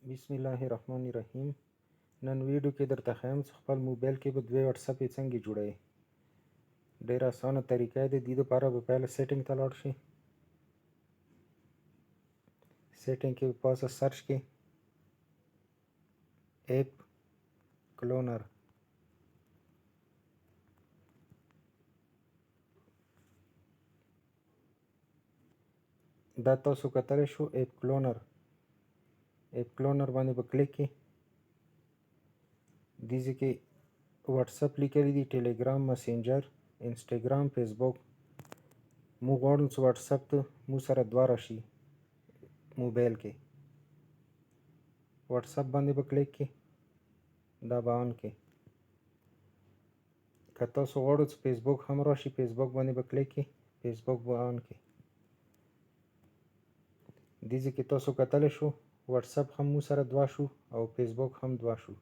बिस्मिल्लाहिर्रहमानिर्रहीम। नन वीडियो کې درته ښیم چې خپل موبایل کې به دوه واتساپ یې څنګه جوړوي. ډېر اسانه طریقه ده. دې دپاره به پهله سیټینګ ته لاړ شي. سیټینګ کې به پاسه سرچ کې ایپ کلونر دا تاسو کتلی شو. ایپ کلونر باندې به کلیک کې دې ځای کې واتساپ لیکلی دي، ټیلیګرام، مسنجر، انسټاګرام، فیسبوک. موږ غواړو چې واتساپ ته موږ سره دوه راشي موبایل کې. واتساپ باندې به کلیک کې دا به آن کې. که تاسو غواړو چې فیسبوک هم راشي فیسبوک باندې به کلیک کې فیسبوک به آن کې. دې ځای کې تاسو کتلی شو واتساپ هم موږ سره دوه شو او فیسبوک هم دوه شو.